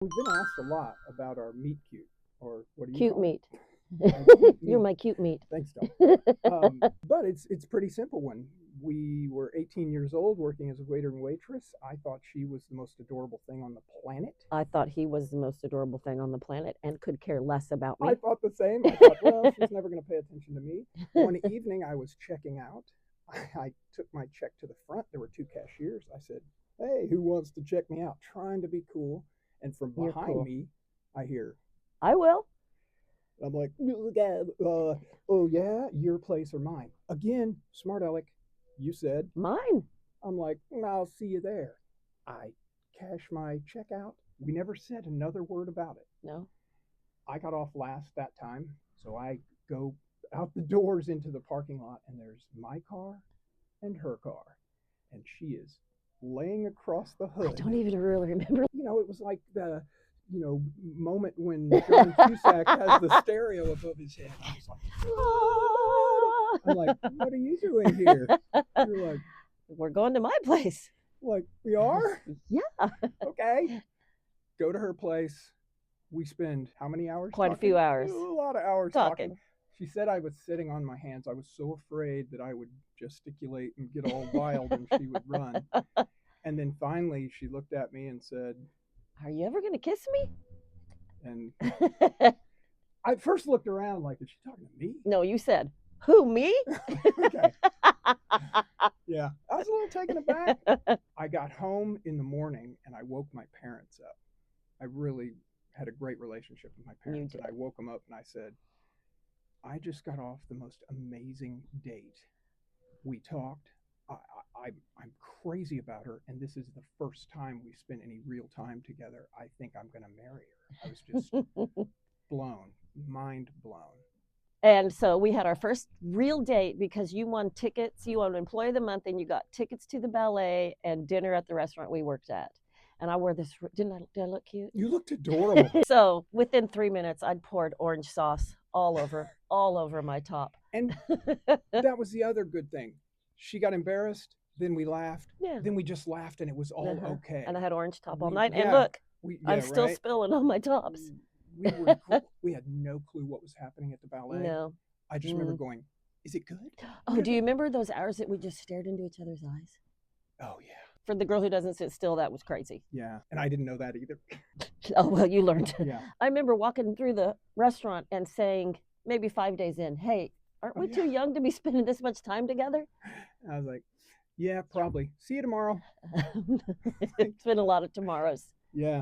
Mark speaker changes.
Speaker 1: We've been asked a lot about our meet cute, or what do you
Speaker 2: Cute
Speaker 1: call
Speaker 2: meat.
Speaker 1: it? Cute
Speaker 2: You're
Speaker 1: meet.
Speaker 2: my cute meat.
Speaker 1: Thanks, Del. But it's pretty simple. When we were 18 years old, working as a waiter and waitress, I thought she was the most adorable thing on the planet.
Speaker 2: I thought he was the most adorable thing on the planet and could care less about
Speaker 1: I
Speaker 2: me.
Speaker 1: thought the same. I thought, well, she's never going to pay attention to me. One evening, I was checking out. I took my check to the front. There were two cashiers. I said, "Hey, who wants to check me out?" Trying to be cool. And from
Speaker 2: You're
Speaker 1: behind
Speaker 2: cool.
Speaker 1: me, I hear,
Speaker 2: I will.
Speaker 1: I'm like, "Oh yeah, your place or mine?" Again, smart aleck, you said.
Speaker 2: Mine.
Speaker 1: I'm like, "I'll see you there." I cash my check out. We never said another word about it.
Speaker 2: No.
Speaker 1: I got off last that time, so I go out the doors into the parking lot, and there's my car and her car, and she is laying across the
Speaker 2: I
Speaker 1: hood.
Speaker 2: don't even really remember.
Speaker 1: It was like the moment when John Cusack has the stereo above his head. I was like, I'm like, "What are you doing here?" You're
Speaker 2: We're going to my place.
Speaker 1: like, "We are?"
Speaker 2: Yeah.
Speaker 1: Okay. Go to her place. We spend how many hours
Speaker 2: Quite a
Speaker 1: talking?
Speaker 2: few hours.
Speaker 1: A lot of hours
Speaker 2: Talking.
Speaker 1: talking. She said I was sitting on my hands. I was so afraid that I would gesticulate and get all wild and she would run. And then finally she looked at me and said,
Speaker 2: Are you ever going to kiss me?
Speaker 1: and I first looked around like, is she talking to me?
Speaker 2: No, you said, who, me?
Speaker 1: Okay. Yeah. I was a little taken aback. I got home in the morning and I woke my parents up. I really had a great relationship with my parents. And I woke them up and I said, I just got off the most amazing date. We talked. I'm crazy about her, and this is the first time we spent any real time together. I think I'm going to marry her. I was just blown, mind blown.
Speaker 2: And so we had our first real date because you won tickets. You won Employee of the Month, and you got tickets to the ballet and dinner at the restaurant we worked at. And I wore this. Did I look cute?
Speaker 1: You looked adorable.
Speaker 2: So within 3 minutes, I'd poured orange sauce all over my top.
Speaker 1: And that was the other good thing. She got embarrassed. Then we laughed.
Speaker 2: Yeah.
Speaker 1: Then we just laughed, and it was all okay.
Speaker 2: And I had orange top all night. And look, I'm still spilling on my tops.
Speaker 1: We had no clue what was happening at the ballet.
Speaker 2: No.
Speaker 1: I just remember going, is it good?
Speaker 2: Oh, do you remember those hours that we just stared into each other's eyes?
Speaker 1: Oh, yeah.
Speaker 2: For the girl who doesn't sit still, that was crazy.
Speaker 1: Yeah, and I didn't know that either.
Speaker 2: Oh, well, you learned.
Speaker 1: Yeah.
Speaker 2: I remember walking through the restaurant and saying, maybe 5 days in, hey, aren't we too young to be spending this much time together?
Speaker 1: I was like, yeah, probably. See you tomorrow.
Speaker 2: It's been a lot of tomorrows.
Speaker 1: Yeah.